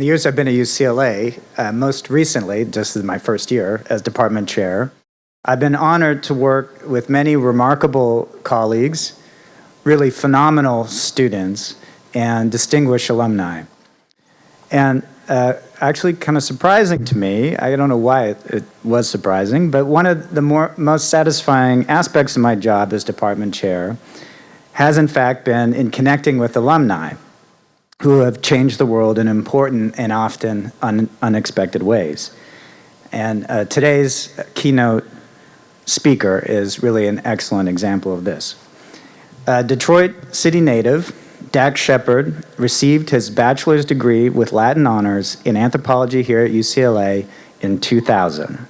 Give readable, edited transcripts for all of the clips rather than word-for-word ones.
the years I've been at UCLA, most recently, just as my first year as department chair, I've been honored to work with many remarkable colleagues, really phenomenal students, and distinguished alumni. And actually kind of surprising to me, I don't know why it was surprising, but one of the most satisfying aspects of my job as department chair has in fact been in connecting with alumni who have changed the world in important and often unexpected ways. And today's keynote speaker is really an excellent example of this. Detroit City native, Dax Shepard received his bachelor's degree with Latin honors in anthropology here at UCLA in 2000.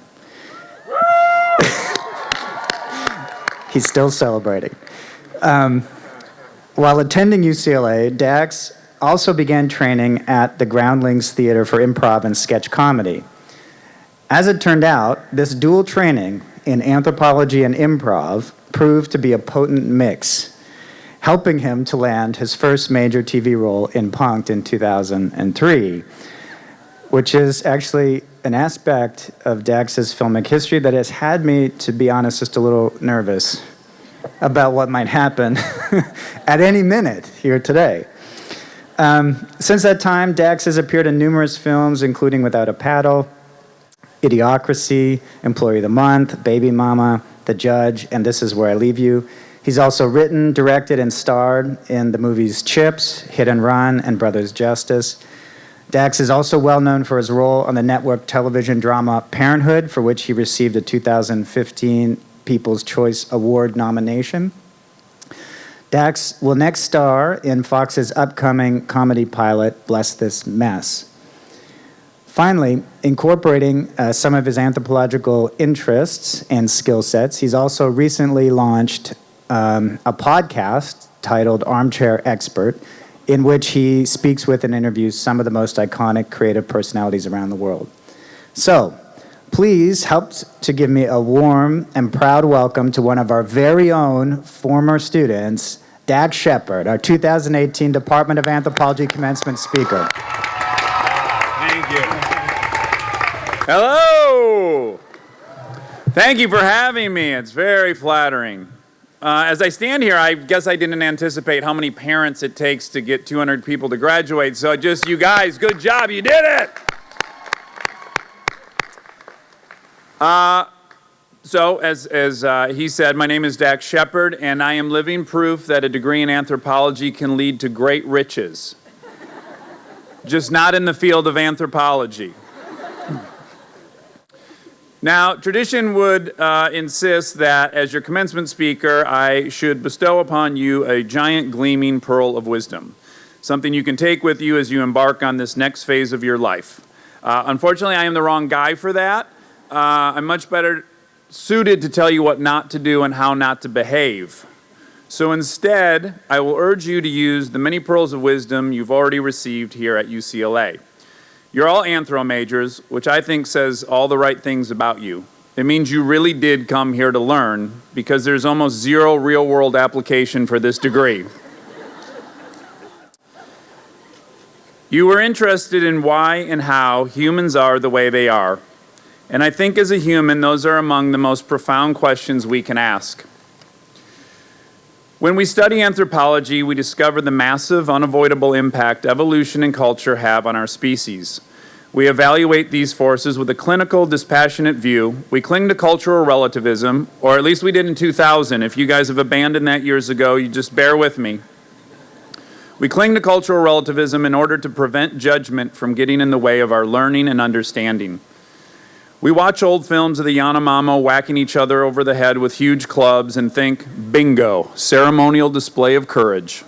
He's still celebrating. While attending UCLA, Dax also began training at the Groundlings Theater for Improv and Sketch Comedy. As it turned out, this dual training in anthropology and improv proved to be a potent mix, helping him to land his first major TV role in Punk'd in 2003, which is actually an aspect of Dax's filmic history that has had me, to be honest, just a little nervous about what might happen at any minute here today. Since that time, Dax has appeared in numerous films, including Without a Paddle, Idiocracy, Employee of the Month, Baby Mama, The Judge, and This Is Where I Leave You. He's also written, directed, and starred in the movies Chips, Hit and Run, and Brothers Justice. Dax is also well known for his role on the network television drama Parenthood, for which he received a 2015 People's Choice Award nomination. Dax will next star in Fox's upcoming comedy pilot, Bless This Mess. Finally, incorporating some of his anthropological interests and skill sets, he's also recently launched a podcast titled Armchair Expert, in which he speaks with and interviews some of the most iconic creative personalities around the world. So, please help to give me a warm and proud welcome to one of our very own former students, Dax Shepard, our 2018 Department of Anthropology Commencement speaker. Thank you. Hello. Thank you for having me. It's very flattering. As I stand here, I guess I didn't anticipate how many parents it takes to get 200 people to graduate. So just you guys, good job. You did it. So, as he said, my name is Dax Shepard, and I am living proof that a degree in anthropology can lead to great riches. Just not in the field of anthropology. Now, tradition would insist that as your commencement speaker, I should bestow upon you a giant gleaming pearl of wisdom, something you can take with you as you embark on this next phase of your life. Unfortunately, I am the wrong guy for that. I'm much better suited to tell you what not to do and how not to behave. So instead, I will urge you to use the many pearls of wisdom you've already received here at UCLA. You're all anthro majors, which I think says all the right things about you. It means you really did come here to learn, because there's almost zero real-world application for this degree. You were interested in why and how humans are the way they are. And I think as a human, those are among the most profound questions we can ask. When we study anthropology, we discover the massive, unavoidable impact evolution and culture have on our species. We evaluate these forces with a clinical, dispassionate view. We cling to cultural relativism, or at least we did in 2000. If you guys have abandoned that years ago, you just bear with me. We cling to cultural relativism in order to prevent judgment from getting in the way of our learning and understanding. We watch old films of the Yanomamo whacking each other over the head with huge clubs and think, bingo, ceremonial display of courage.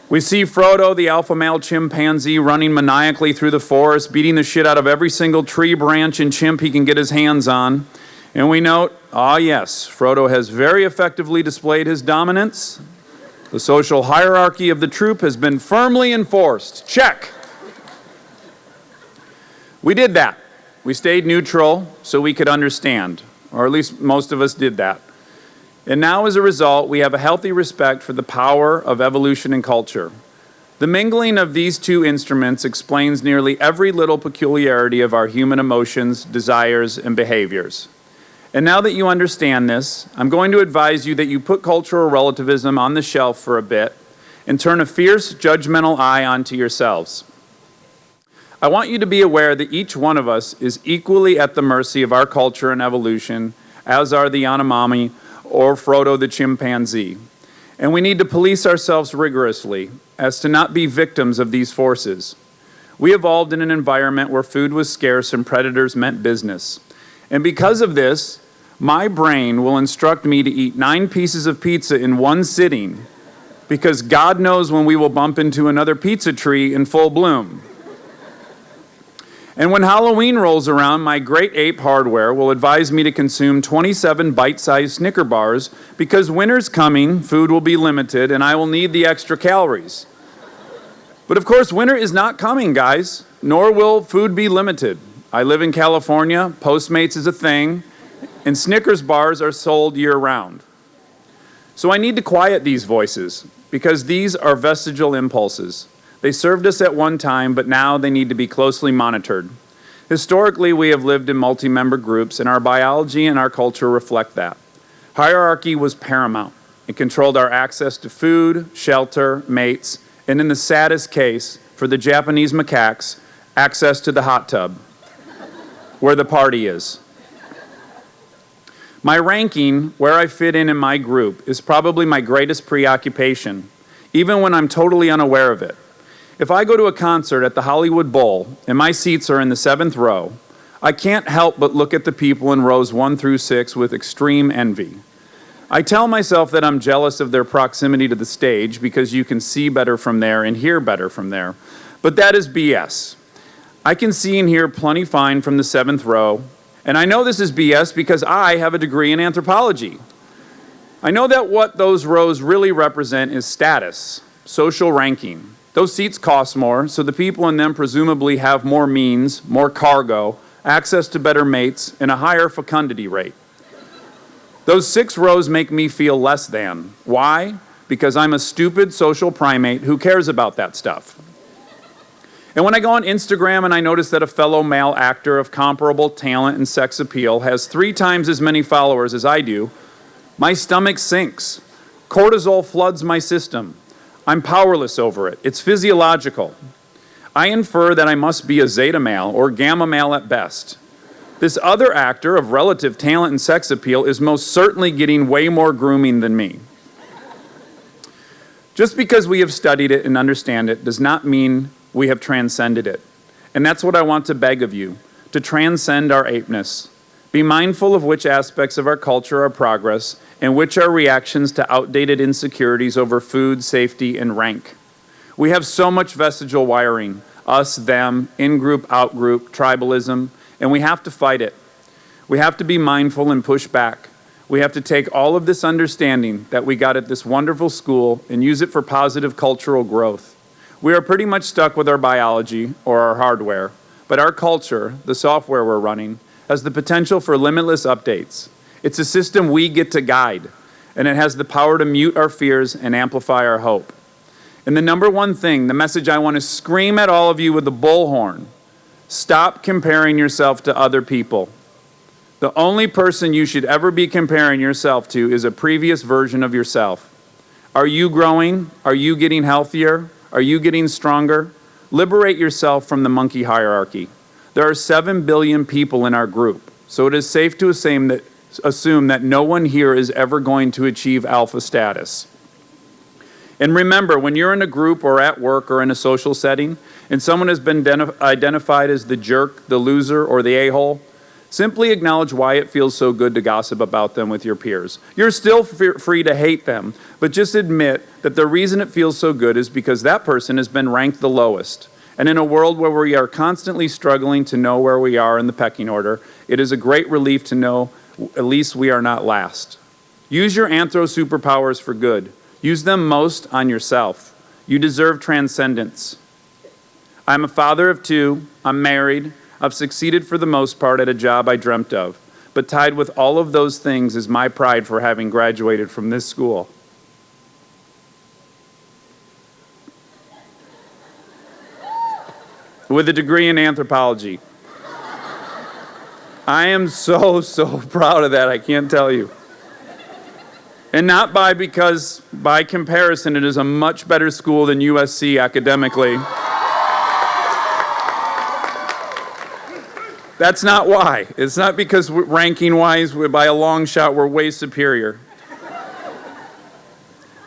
We see Frodo, the alpha male chimpanzee, running maniacally through the forest, beating the shit out of every single tree, branch, and chimp he can get his hands on. And we note, ah yes, Frodo has very effectively displayed his dominance. The social hierarchy of the troop has been firmly enforced. Check. We did that. We stayed neutral so we could understand, or at least most of us did that. And now, as a result, we have a healthy respect for the power of evolution and culture. The mingling of these two instruments explains nearly every little peculiarity of our human emotions, desires, and behaviors. And now that you understand this, I'm going to advise you that you put cultural relativism on the shelf for a bit and turn a fierce, judgmental eye onto yourselves. I want you to be aware that each one of us is equally at the mercy of our culture and evolution, as are the Yanomami or Frodo the chimpanzee. And we need to police ourselves rigorously as to not be victims of these forces. We evolved in an environment where food was scarce and predators meant business. And because of this, my brain will instruct me to eat 9 pieces of pizza in one sitting, because God knows when we will bump into another pizza tree in full bloom. And when Halloween rolls around, my great ape hardware will advise me to consume 27 bite-sized Snicker bars because winter's coming, food will be limited, and I will need the extra calories. But of course, winter is not coming, guys, nor will food be limited. I live in California, Postmates is a thing, and Snickers bars are sold year-round. So I need to quiet these voices because these are vestigial impulses. They served us at one time, but now they need to be closely monitored. Historically, we have lived in multi-member groups, and our biology and our culture reflect that. Hierarchy was paramount. It controlled our access to food, shelter, mates, and in the saddest case, for the Japanese macaques, access to the hot tub, where the party is. My ranking, where I fit in my group, is probably my greatest preoccupation, even when I'm totally unaware of it. If I go to a concert at the Hollywood Bowl and my seats are in the 7th row, I can't help but look at the people in rows 1 through 6 with extreme envy. I tell myself that I'm jealous of their proximity to the stage because you can see better from there and hear better from there. But that is BS. I can see and hear plenty fine from the 7th row, and I know this is BS because I have a degree in anthropology. I know that what those rows really represent is status, social ranking. Those seats cost more, so the people in them presumably have more means, more cargo, access to better mates, and a higher fecundity rate. Those 6 rows make me feel less than. Why? Because I'm a stupid social primate who cares about that stuff. And when I go on Instagram and I notice that a fellow male actor of comparable talent and sex appeal has 3 times as many followers as I do, my stomach sinks. Cortisol floods my system. I'm powerless over it. It's physiological. I infer that I must be a zeta male or gamma male at best. This other actor of relative talent and sex appeal is most certainly getting way more grooming than me. Just because we have studied it and understand it does not mean we have transcended it. And that's what I want to beg of you, to transcend our apeness. Be mindful of which aspects of our culture are progress and which are reactions to outdated insecurities over food, safety, and rank. We have so much vestigial wiring, us, them, in-group, out-group, tribalism, and we have to fight it. We have to be mindful and push back. We have to take all of this understanding that we got at this wonderful school and use it for positive cultural growth. We are pretty much stuck with our biology or our hardware, but our culture, the software we're running, has the potential for limitless updates. It's a system we get to guide, and it has the power to mute our fears and amplify our hope. And the number one thing, the message I want to scream at all of you with the bullhorn, stop comparing yourself to other people. The only person you should ever be comparing yourself to is a previous version of yourself. Are you growing? Are you getting healthier? Are you getting stronger? Liberate yourself from the monkey hierarchy. There are 7 billion people in our group, so it is safe to assume that no one here is ever going to achieve alpha status. And remember, when you're in a group or at work or in a social setting, and someone has been identified as the jerk, the loser, or the a-hole, simply acknowledge why it feels so good to gossip about them with your peers. You're still free to hate them, but just admit that the reason it feels so good is because that person has been ranked the lowest. And in a world where we are constantly struggling to know where we are in the pecking order, it is a great relief to know at least we are not last. Use your anthro superpowers for good. Use them most on yourself. You deserve transcendence. I'm a father of 2. I'm married. I've succeeded for the most part at a job I dreamt of. But tied with all of those things is my pride for having graduated from this school. with a degree in anthropology. I am so proud of that, I can't tell you. And not because by comparison it is a much better school than USC academically. That's not why. It's not because ranking-wise, by a long shot, we're way superior.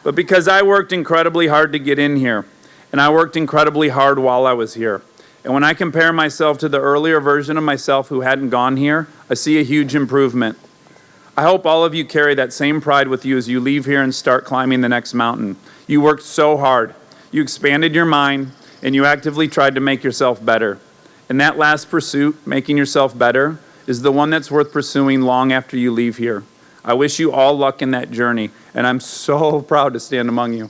But because I worked incredibly hard to get in here, and I worked incredibly hard while I was here. And when I compare myself to the earlier version of myself who hadn't gone here, I see a huge improvement. I hope all of you carry that same pride with you as you leave here and start climbing the next mountain. You worked so hard. You expanded your mind, and you actively tried to make yourself better. And that last pursuit, making yourself better, is the one that's worth pursuing long after you leave here. I wish you all luck in that journey, and I'm so proud to stand among you.